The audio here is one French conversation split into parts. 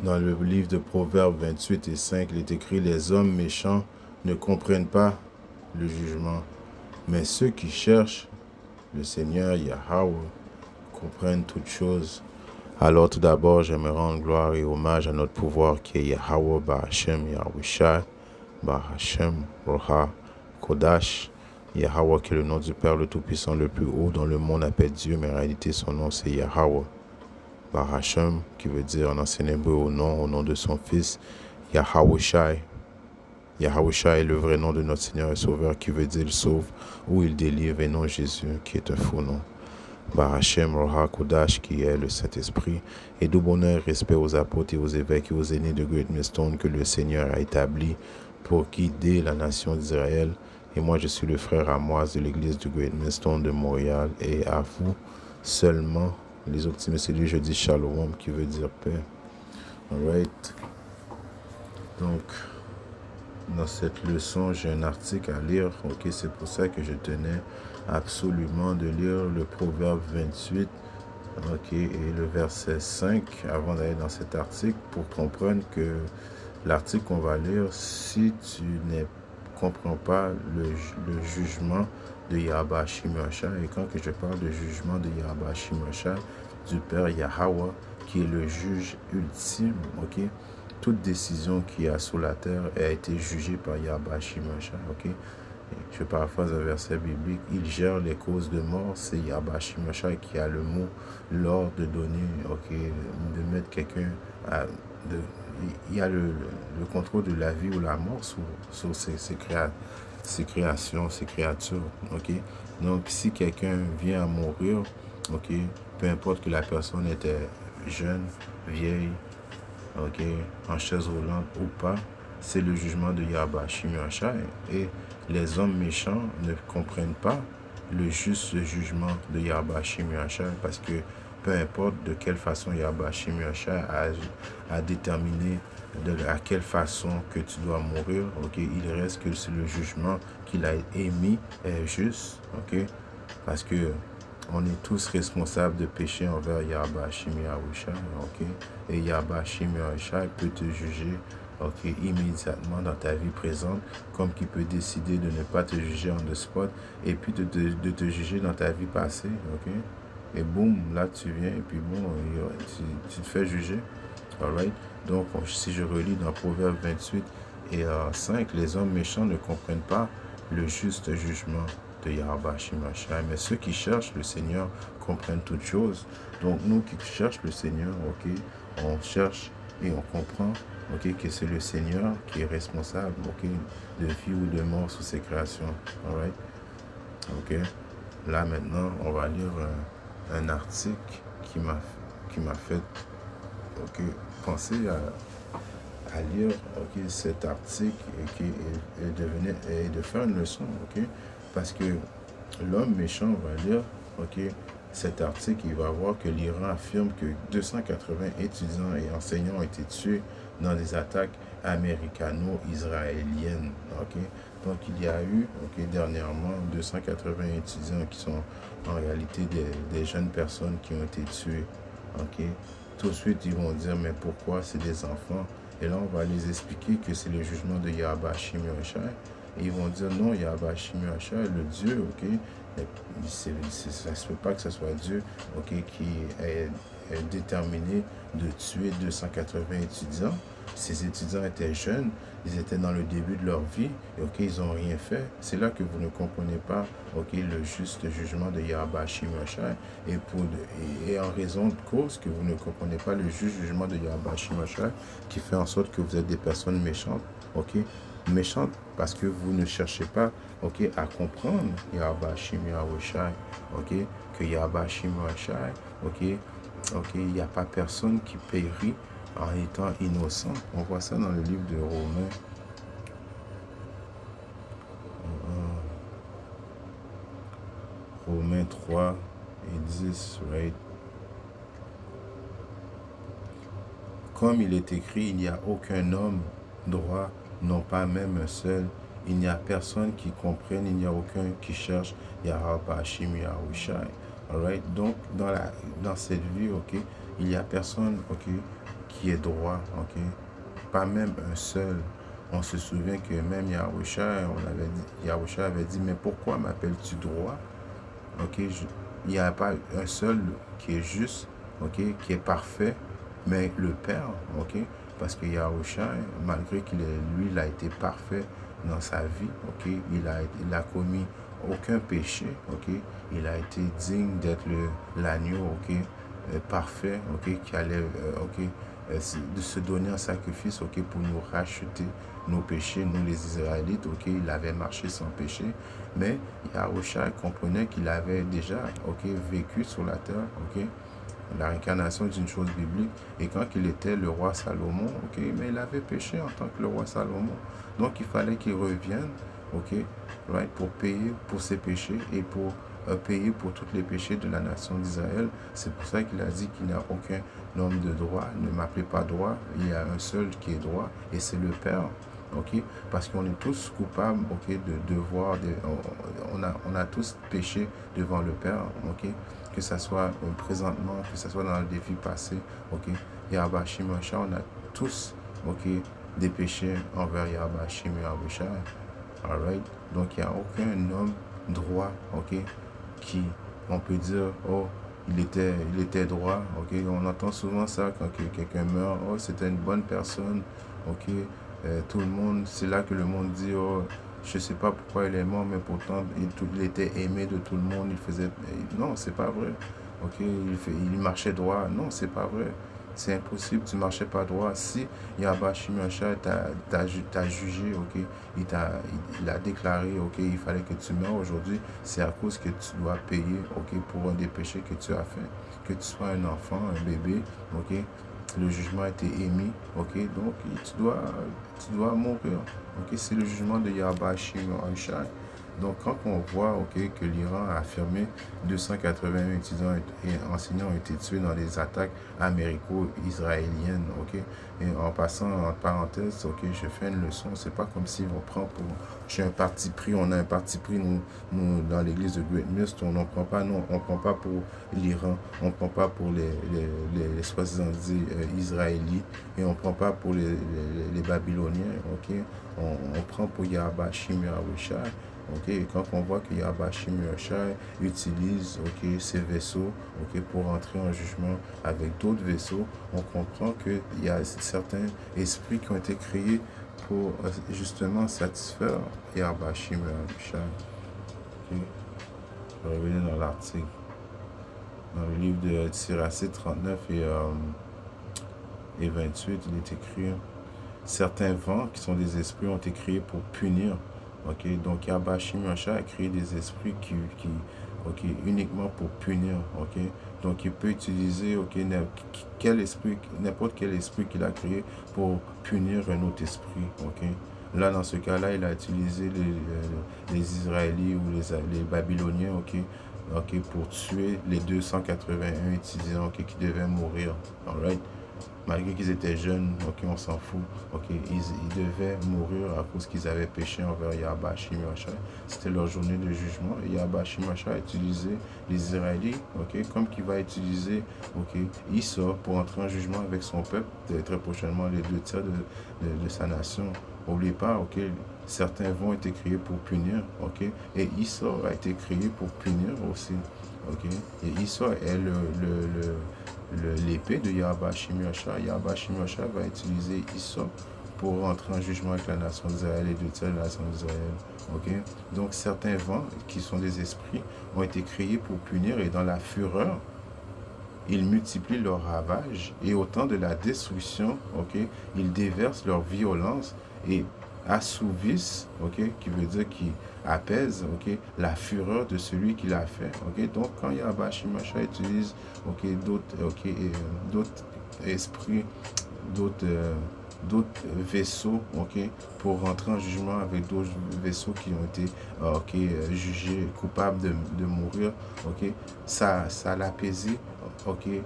Dans le livre de Proverbes 28 et 5, il est écrit « Les hommes méchants ne comprennent pas le jugement, mais ceux qui cherchent le Seigneur Yahweh comprennent toutes choses. » Alors tout d'abord, j'aimerais rendre gloire et hommage à notre pouvoir qui est Yahweh Bahashem Yahushai, Bahashem Roha Kodash. Yahweh qui est le nom du Père le Tout-Puissant le plus haut, dont le monde appelle Dieu, mais en réalité son nom c'est Yahweh. Bahashem, qui veut dire en ancien hébreu au nom de son Fils, Yahushai. Yahushai est le vrai nom de notre Seigneur et Sauveur, qui veut dire il sauve ou il délivre, et non Jésus, qui est un faux nom. Bahashem Roha Kodash, qui est le Saint-Esprit, et de bonheur et respect aux apôtres et aux évêques et aux aînés de Great Millstone que le Seigneur a établi pour guider la nation d'Israël. Et moi, je suis le frère Amoise de l'église de Great Millstone de Montréal, et à vous seulement, les optimistes élus, je dis Shalom, qui veut dire paix. Alright. Donc, dans cette leçon, j'ai un article à lire. Ok, c'est pour ça que je tenais absolument de lire le Proverbe 28. Ok, et le verset 5 avant d'aller dans cet article pour comprendre que l'article qu'on va lire, si tu ne comprends pas le jugement de Yahweh Shimosha, et quand que je parle de jugement de Yahweh Shimosha, du Père Yahweh, qui est le juge ultime, ok, toute décision qui a sur la terre a été jugée par Yahweh Shimosha, ok. Je paraphrase un verset biblique, il gère les causes de mort, c'est Yahweh Shimosha qui a le mot, l'ordre de donner, ok, de mettre quelqu'un à... il y a le contrôle de la vie ou la mort sur ses créations, ses créatures, ok. Donc, si quelqu'un vient à mourir, ok, peu importe que la personne était jeune, vieille, ok, en chaise roulante ou pas, c'est le jugement de Yahweh Shimosha, et les hommes méchants ne comprennent pas le juste jugement de Yahweh Shimosha, parce que peu importe de quelle façon Yahweh Shimosha a déterminé à quelle façon que tu dois mourir, ok, il reste que c'est le jugement qu'il a émis est juste, ok, parce que on est tous responsables de péché envers Yahweh Shimosha, ok, et Yahweh Shimosha peut te juger, ok, immédiatement dans ta vie présente, comme qu'il peut décider de ne pas te juger en the spot, et puis de te juger dans ta vie passée, ok. Et boum, là tu viens, et puis bon, tu te fais juger. Alright? Donc, si je relis dans Proverbe 28 et 5, les hommes méchants ne comprennent pas le juste jugement de Yahweh Shimosha, mais ceux qui cherchent le Seigneur comprennent toutes choses. Donc, nous qui cherchons le Seigneur, ok, on cherche et on comprend, ok, que c'est le Seigneur qui est responsable, ok, de vie ou de mort sur ses créations. Alright? Ok? Là, maintenant, on va lire un article qui m'a fait, ok, penser à lire, ok, cet article et qui est de faire une leçon, ok, parce que l'homme méchant va lire, ok, cet article, il va voir que l'Iran affirme que 280 étudiants et enseignants ont été tués dans des attaques américano-israéliennes, ok. Donc il y a eu, ok, dernièrement 280 étudiants qui sont en réalité des jeunes personnes qui ont été tuées, ok. Tout de suite ils vont dire mais pourquoi c'est des enfants, et là on va les expliquer que c'est le jugement de Yahweh Shimosha, et ils vont dire non, Yahweh Shimosha est le Dieu, ok. Ça ne se peut pas que ce soit Dieu, ok, qui est déterminé de tuer 280 étudiants. Ces étudiants étaient jeunes, ils étaient dans le début de leur vie, et ok, ils n'ont rien fait. C'est là que vous ne comprenez pas, ok, le juste jugement de Yahweh Shimosha, et en raison de cause que vous ne comprenez pas le juste jugement de Yahweh Shimosha, qui fait en sorte que vous êtes des personnes méchantes, ok, méchantes parce que vous ne cherchez pas, ok, à comprendre Yahweh Shimosha, ok, que Yahweh Shimosha, ok, il n'y a pas personne qui périt en étant innocent. On voit ça dans le livre de Romains. Romains 3 et 10, right? Comme il est écrit, il n'y a aucun homme droit, non pas même un seul. Il n'y a personne qui comprenne, il n'y a aucun qui cherche Yahweh Shimosha. Alright? Donc, dans cette vie, ok, il n'y a personne, ok, qui est droit, ok? Pas même un seul. On se souvient que même Yahusha avait dit, mais pourquoi m'appelles-tu droit? Ok, il n'y a pas un seul qui est juste, ok, qui est parfait, mais le Père, ok, parce que Yahusha, malgré il a été parfait dans sa vie, ok, il a commis aucun péché, ok, il a été digne d'être l'agneau, ok, parfait, ok, qui allait, ok, de se donner un sacrifice, ok, pour nous racheter nos péchés, nous les Israélites, ok, il avait marché sans péché, mais Yahusha comprenait qu'il avait déjà, ok, vécu sur la terre, ok, la réincarnation d'une chose biblique, et quand il était le roi Salomon, ok, mais il avait péché en tant que le roi Salomon, donc il fallait qu'il revienne, ok, right, pour payer pour ses péchés et pour payer pour tous les péchés de la nation d'Israël. C'est pour ça qu'il a dit qu'il n'y a aucun homme de droit, ne m'appelez pas droit, il y a un seul qui est droit, et c'est le Père. Ok, parce qu'on est tous coupables, ok, de devoir, on a tous péché devant le Père, ok, que ce soit présentement, que ce soit dans le défi passé, ok, Yahweh Shimosha, on a tous, ok, des péchés envers Yahweh Shimosha, alright, donc il n'y a aucun homme droit, ok, qui, on peut dire, oh, il était droit, ok, on entend souvent ça quand quelqu'un meurt, oh, c'était une bonne personne, ok, tout le monde, c'est là que le monde dit, oh, je sais pas pourquoi il est mort, mais pourtant il était aimé de tout le monde, il faisait, non, c'est pas vrai, ok, il marchait droit, non, c'est pas vrai, c'est impossible, tu marchais pas droit. Si Yahweh Shimosha t'a jugé, ok, il a déclaré, ok, il fallait que tu meurs aujourd'hui, c'est à cause que tu dois payer, ok, pour un des péchés que tu as fait, que tu sois un enfant, un bébé, ok, le jugement a été émis, ok, donc tu dois mourir, ok, c'est le jugement de Yahweh Shimosha. Donc, quand on voit, ok, que l'Iran a affirmé 281 étudiants et enseignants ont été tués dans des attaques américo-israéliennes, ok, et en passant en parenthèse, ok, je fais une leçon, c'est pas comme si on prend pour, j'ai un parti pris, on a un parti pris, nous dans l'église de Great Mist, on n'en prend pas, non, on prend pas pour l'Iran, on prend pas pour les soi-disant israélites, et on prend pas pour les Babyloniens, ok, on prend pour Yahweh Shimosha. Ok, et quand on voit que Yahweh Shimosha utilise, ok, ces vaisseaux, ok, pour entrer en jugement avec d'autres vaisseaux, on comprend qu'il y a certains esprits qui ont été créés pour justement satisfaire Yahweh Shimosha. Ok, je vais revenir dans l'article. Dans le livre de Siracide 39 et 28, il est écrit: certains vents qui sont des esprits ont été créés pour punir. Ok, donc Yahweh Shimosha a créé des esprits ok, uniquement pour punir. Ok, donc il peut utiliser, ok, n'importe quel esprit qu'il a créé pour punir un autre esprit. Ok, là dans ce cas-là, il a utilisé les Israélites ou les Babyloniens, ok, ok, pour tuer les 281 étudiants, ok, qui devaient mourir. Alright. Malgré qu'ils étaient jeunes, ok, on s'en fout, ok, ils devaient mourir à cause qu'ils avaient péché envers Yahweh Shimosha. C'était leur journée de jugement, et Yahweh Shimosha a utilisé les Israélites, ok, comme qu'il va utiliser, ok, Issa pour entrer en jugement avec son peuple, très prochainement les 2 tiers de sa nation. N'oubliez pas, ok, certains vont être créés pour punir, ok, et Issa a été créé pour punir aussi, ok, et Issa est l'épée de Yahweh Shimosha. Yahweh Shimosha va utiliser Issa pour entrer en jugement avec la nation d'Israël et 2 tiers de la nation d'Israël. Okay? Donc certains vents qui sont des esprits ont été créés pour punir, et dans la fureur, ils multiplient leurs ravages, et au temps de la destruction, okay, ils déversent leur violence et assouvissent, okay, qui veut dire qu'ils apaisent, okay, la fureur de celui qui l'a fait. Okay. Donc quand Yahweh Shimosha utilise, okay, d'autres esprits, d'autres vaisseaux, okay, pour rentrer en jugement avec d'autres vaisseaux qui ont été jugés coupables de mourir, okay, ça l'apaisait, okay,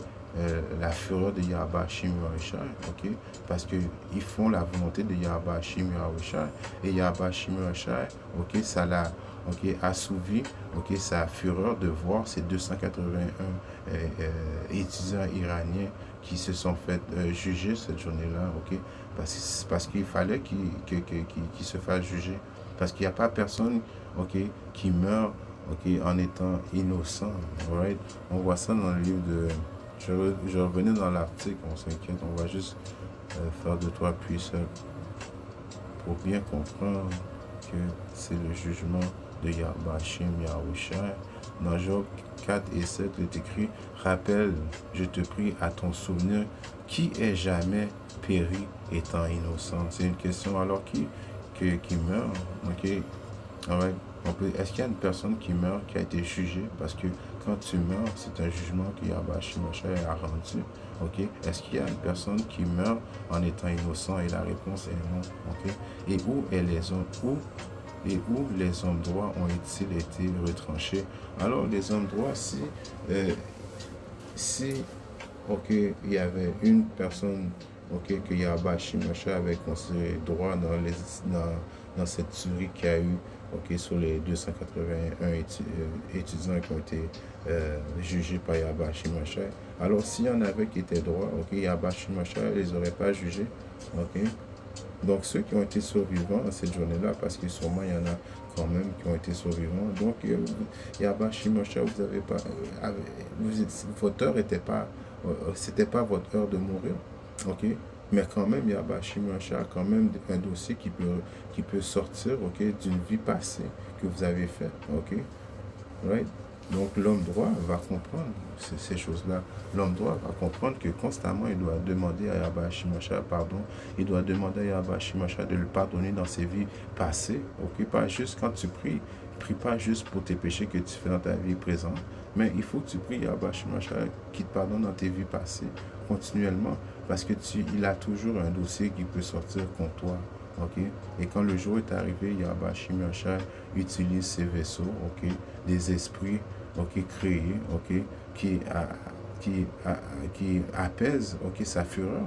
la fureur de Yahweh Shimosha, okay, parce qu'ils font la volonté de Yahweh Shimosha, et Yahweh Shimosha, okay, ça l'a, okay, assouvi, okay, sa fureur de voir ces 281 étudiants iraniens qui se sont fait juger cette journée-là, ok? Parce qu'il fallait qu'ils se fassent juger. Parce qu'il n'y a pas personne, ok, qui meurt, ok, en étant innocent, right? On voit ça dans le livre de... Je revenais dans l'article, on s'inquiète, on va juste faire deux, trois puissants pour bien comprendre que c'est le jugement de Yahbashim Yahushua. Dans Job 4 et 7, il est écrit: rappelle, je te prie, à ton souvenir, qui est jamais péri étant innocent. C'est une question. Alors qui meurt, ok? Alright. Est-ce qu'il y a une personne qui meurt, qui a été jugée? Parce que quand tu meurs, c'est un jugement que Yahbashim Yahushua a rendu. Ok? Est-ce qu'il y a une personne qui meurt en étant innocent? Et la réponse est non. Ok? Et où les hommes droits ont-ils été retranchés? Alors les hommes droits, si ok, il y avait une personne, ok, que Yahbashim Yahushua avait considéré droit dans cette tuerie qu'il y a eu, ok, sur les 281 étudiants qui ont été jugés par Yahbashim Yahushua. Alors s'il y en avait qui étaient droits, ok, Yahbashim Yahushua ne les aurait pas jugés, ok. Donc ceux qui ont été survivants à cette journée-là, parce que sûrement il y en a quand même qui ont été survivants. Donc Yahbashim Yahushua, vous avez pas, votre heure n'était pas, c'était pas votre heure de mourir, ok. Mais quand même, Yahbashim Yahushua a quand même un dossier qui peut sortir, ok, d'une vie passée que vous avez faite, ok, right? Donc l'homme droit va comprendre ces choses-là. L'homme droit va comprendre que constamment il doit demander à Yahbashim Yahushua pardon. Il doit demander à Yahbashim Yahushua de le pardonner dans ses vies passées. Ok, pas juste quand tu pries. Prie pas juste pour tes péchés que tu fais dans ta vie présente, mais il faut que tu pries Yahbashim Yahushua qui te pardonne dans tes vies passées continuellement, parce que il a toujours un dossier qui peut sortir contre toi. Ok, et quand le jour est arrivé, Yahbashim Yahushua utilise ces vaisseaux, ok, des esprits, ok, créés, ok, qui apaisent, ok, sa fureur.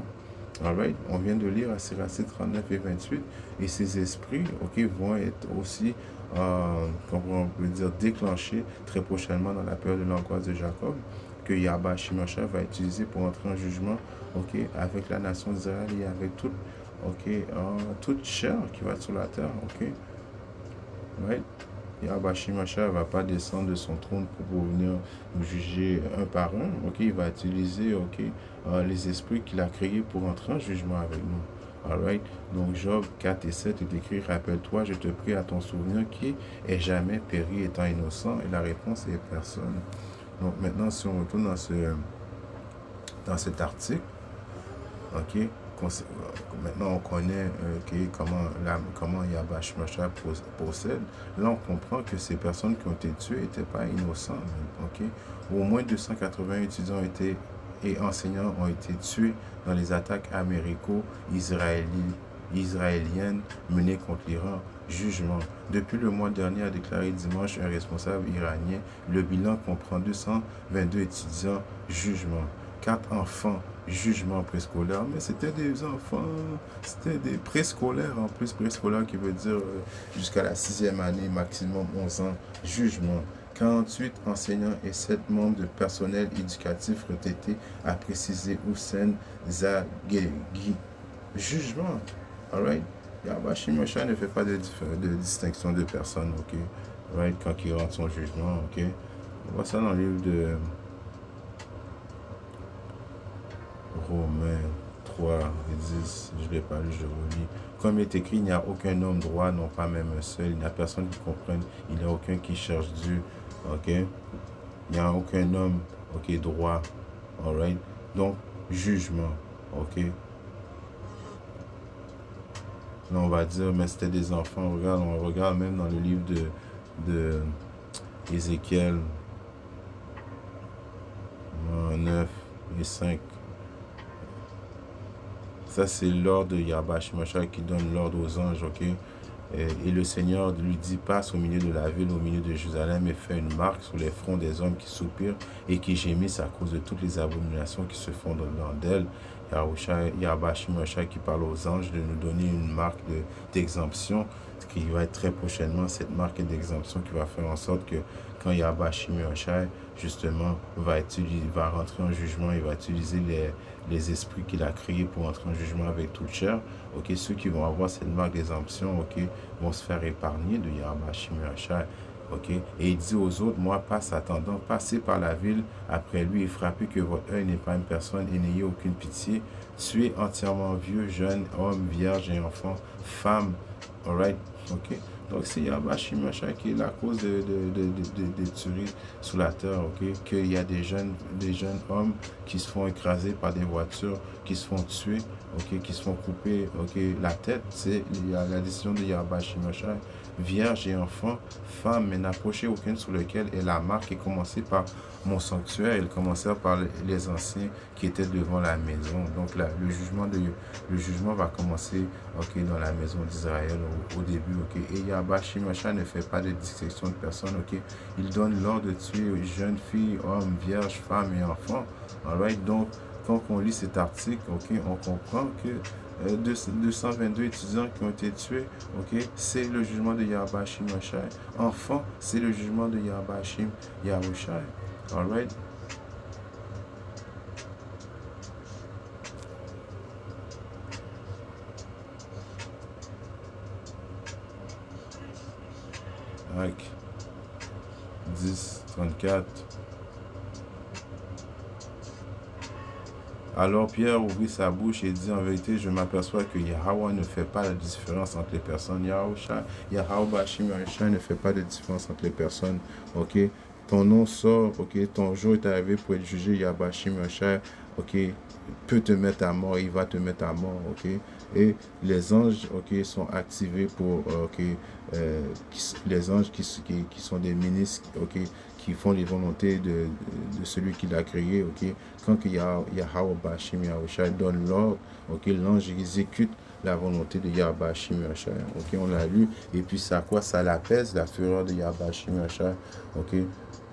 Alright, on vient de lire à Siracide 39 et 28, et ces esprits, ok, vont être aussi, comment on peut dire, déclenchés très prochainement dans la période de l'angoisse de Jacob, que Yahbashim Yahushua va utiliser pour entrer en jugement, ok, avec la nation d'Israël et avec toute chair qui va être sur la terre, ok, right? Yahbashim Yahushua ne va pas descendre de son trône pour venir nous juger un par un, ok, il va utiliser, ok, les esprits qu'il a créés pour entrer en jugement avec nous. Alright? Donc Job 4 et 7 est écrit: rappelle-toi, je te prie à ton souvenir, qui est jamais péri étant innocent. Et la réponse est personne. Donc maintenant, si on retourne dans cet article, ok, maintenant on connaît comment Yahbashim Yahushua procède. Là on comprend que ces personnes qui ont été tuées n'étaient pas innocentes. Ok, au moins 280 étudiants et enseignants ont été tués dans les attaques américo-israéliennes menées contre l'Iran. Jugement. Depuis le mois dernier, a déclaré dimanche un responsable iranien. Le bilan comprend 222 étudiants. Jugement. 4 enfants. Jugement préscolaire. Mais c'était des enfants, c'était des préscolaires en plus. Préscolaire qui veut dire jusqu'à la 6e année, maximum 11 ans. Jugement. 48 enseignants et 7 membres de personnel éducatif retraités, a précisé Hussein Zagheghi. Jugement. Alright? Yahbashim Yahushua ne fait pas de distinction de personnes, ok? Right? Quand il rend son jugement, ok? On voit ça dans le livre de Romains 3 et 10. Je ne l'ai pas lu, je relis. Comme il est écrit, il n'y a aucun homme droit, non pas même un seul. Il n'y a personne qui comprenne. Il n'y a aucun qui cherche Dieu, ok? Il n'y a aucun homme, ok, droit. Alright? Donc, jugement, ok? Là, on va dire, mais c'était des enfants. On regarde même dans le livre de Ézéchiel 9 et 5. Ça, c'est l'ordre de Yahbashim Yahushua qui donne l'ordre aux anges, ok? Et le Seigneur lui dit: passe au milieu de la ville, au milieu de Jérusalem, et fait une marque sur les fronts des hommes qui soupirent et qui gémissent à cause de toutes les abominations qui se font dans d'elle. Yahweh Shimashai qui parle aux anges de nous donner une marque d'exemption qui va être très prochainement, cette marque d'exemption qui va faire en sorte que quand Yahweh Shimashai justement va rentrer en jugement, il va utiliser les esprits qu'il a créés pour entrer en jugement avec toute chair. Ok, ceux qui vont avoir cette marque d'exemption, ok, vont se faire épargner de Yahweh Shimashai. Ok, et il dit aux autres, moi, passe attendant, passez par la ville après lui et frappez que votre œil n'est pas une personne et n'ayez aucune pitié. Tuez entièrement vieux, jeune, homme, vierge et enfant, femme. Alright, ok. Donc c'est Yahweh Shimashai qui est la cause de tueries sur la terre, ok. Qu'il y a des jeunes hommes qui se font écraser par des voitures, qui se font tuer, ok, qui se font couper, ok, la tête. C'est la décision de Yahweh Shimashai. Vierge et enfant, femme, mais n'approchez aucune sur lequel est la marque est commencée par mon sanctuaire. Il commençait par les anciens qui étaient devant la maison. Donc là, le jugement va commencer, ok, dans la maison d'Israël au début, ok. Et Yahweh Shimashai ne fait pas de distinction de personnes, ok. Il donne l'ordre de tuer jeunes filles, hommes, vierges, femmes et enfants. Alright, donc quand on lit cet article, ok, on comprend que 222 étudiants qui ont été tués, ok, c'est le jugement de Yahweh Shimashai. Enfants, c'est le jugement de Yahweh Shimashai. Alright. Acte 10, 34. Alors Pierre ouvrit sa bouche et dit, en vérité, je m'aperçois que Yahweh ne fait pas la différence entre les personnes. Yahweh Shimashai ne fait pas de différence entre les personnes. Ok, ton nom sort, ok, ton jour est arrivé pour être jugé. Yahweh Shimashai, ok, peut te mettre à mort, il va te mettre à mort, ok. Et les anges, ok, sont activés pour, ok, les anges qui sont des ministres, ok, qui font les volontés de celui qui l'a créé, ok. Quand Yahweh Shimashai donne l'ordre, ok, l'ange exécute la volonté de Yahweh Shimashai, ok, on l'a lu, et puis ça quoi, ça l'apaise, la fureur de Yahweh Shimashai, ok,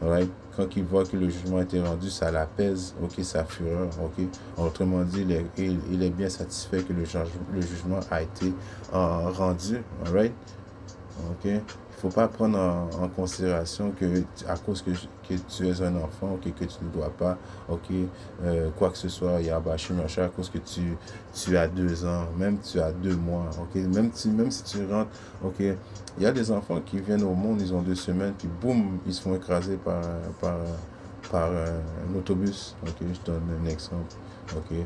right? Quand il voit que le jugement a été rendu, ça l'apaise, ok, sa fureur, ok, autrement dit, il est bien satisfait que le jugement a été rendu, right? Ok, il faut pas prendre en considération que à cause que tu es un enfant, ok, que tu ne dois pas, ok, quoi que ce soit, Yahweh Shimashai, à cause que tu as 2 ans, même tu as 2 mois, ok, même si tu rentres, ok, il y a des enfants qui viennent au monde, ils ont 2 semaines, puis boum, ils se font écraser par un autobus, ok, je donne un exemple, ok.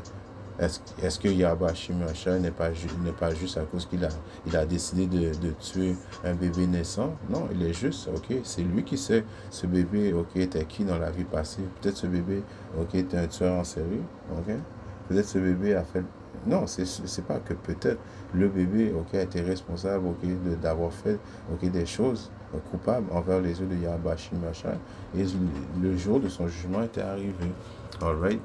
Est-ce que Yahweh Shimashai n'est pas juste à cause il a décidé de tuer un bébé naissant? Non, il est juste, ok, c'est lui qui sait ce bébé, ok, était qui dans la vie passée. Peut-être ce bébé, ok, était un tueur en série, ok. Peut-être ce bébé a fait... Non, c'est pas que peut-être le bébé, ok, a été responsable, ok, d'avoir fait, ok, des choses coupables envers les yeux de Yahweh Shimashai. Et le jour de son jugement était arrivé. Alright.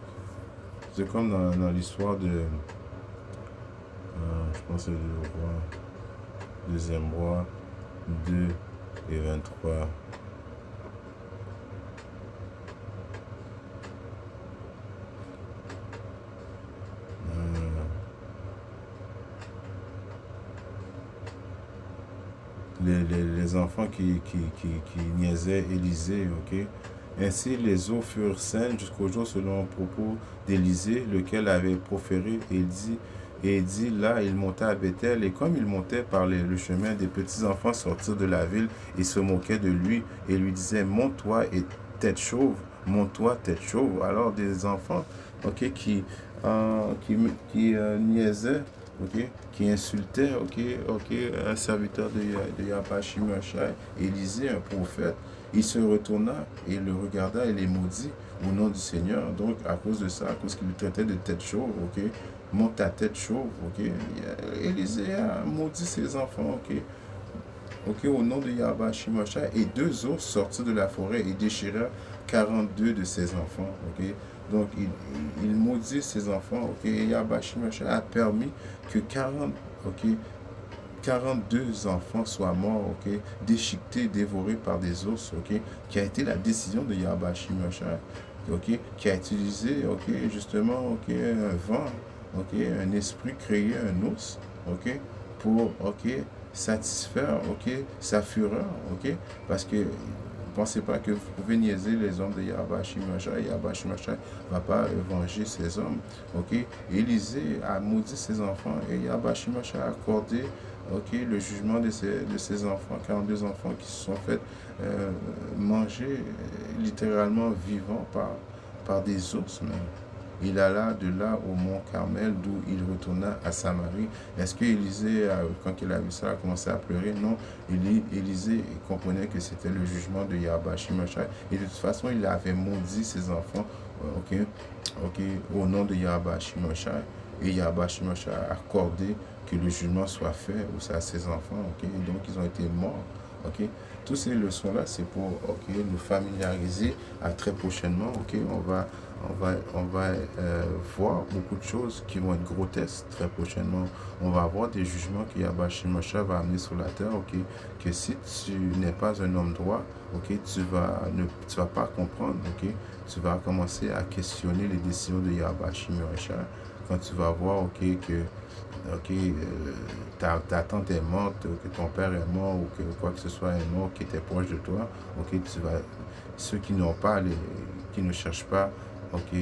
C'est comme dans l'histoire de, je pense que c'est le roi, deuxième roi, 2 et 23. Les enfants qui niaisaient Élisée, ok. Ainsi les eaux furent saines jusqu'au jour selon le propos d'Élisée, lequel avait proféré et dit, là il monta à Bethel, et comme il montait par le chemin, des petits enfants sortirent de la ville et se moquaient de lui et lui disaient, monte-toi et tête chauve, monte-toi tête chauve. Alors des enfants, ok, qui niaisaient, ok, qui insultait, ok, un serviteur de Yahweh Shimashai, Élisée, un prophète. Il se retourna et le regarda et les maudit au nom du Seigneur. Donc, à cause de ça, à cause qu'il le traitait de tête chauve, ok, monte ta tête chauve, ok. Élisée a maudit ses enfants, ok. Ok, au nom de Yahweh Shimashai, et 2 ours sortirent de la forêt et déchirèrent 42 de ses enfants, ok. Donc, il maudit ses enfants, ok. Et Yahweh Shimashai a permis que 42 enfants soient morts, ok, déchiquetés, dévorés par des ours, ok, qui a été la décision de Yahweh Shimashai, ok, qui a utilisé, ok, justement, ok, un vent, ok, un esprit créer un ours, ok, pour, ok, satisfaire, ok, sa fureur, ok, parce que pensez pas que vous pouvez niaiser les hommes de Yahweh Shimashai. Yahweh Shimashai ne va pas venger ses hommes. Ok? Élisée a maudit ses enfants et Yahweh Shimashai a accordé, ok, le jugement de ses enfants, 42 enfants qui se sont fait manger littéralement vivants par des ours même. Il alla de là au mont Carmel, d'où il retourna à Samarie. Est-ce que Élisée, quand il a vu ça, a commencé à pleurer? Non. Élisée comprenait que c'était le jugement de Yahweh Shimashai. Et de toute façon, il avait maudit ses enfants, ok, ok, au nom de Yahweh Shimashai. Et Yahweh Shimashai a accordé que le jugement soit fait à ses enfants, ok. Et donc, ils ont été morts, ok. Toutes ces leçons-là, c'est pour, ok, nous familiariser à très prochainement, ok. On va voir beaucoup de choses qui vont être grotesques très prochainement. On va avoir des jugements que Yahweh Shimashai va amener sur la terre, ok, que si tu n'es pas un homme droit, ok, tu vas pas comprendre, ok, tu vas commencer à questionner les décisions de Yahweh Shimashai quand tu vas voir, ok, que ok, ta tante est morte, que ton père est mort ou que quoi que ce soit est mort qui était proche de toi, ok, ceux qui n'ont pas, qui ne cherchent pas, ok,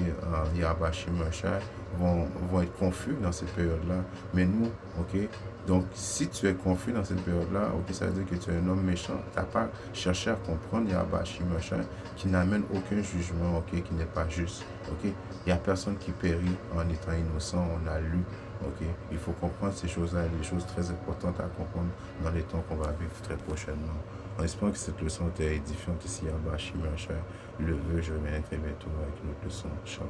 Yahweh Shimashai vont être confus dans cette période-là. Mais nous, ok, donc si tu es confus dans cette période-là, ok, ça veut dire que tu es un homme méchant. Tu n'as pas cherché à comprendre Yahweh Shimashai qui n'amène aucun jugement, ok, qui n'est pas juste, ok. Il n'y a personne qui périt en étant innocent, on a lu. Ok, il faut comprendre ces choses-là, des choses très importantes à comprendre dans les temps qu'on va vivre très prochainement. En espérant que cette leçon était édifiante ici à Bashimachar. Le vœu, je reviens très bientôt avec une autre leçon. Shalom.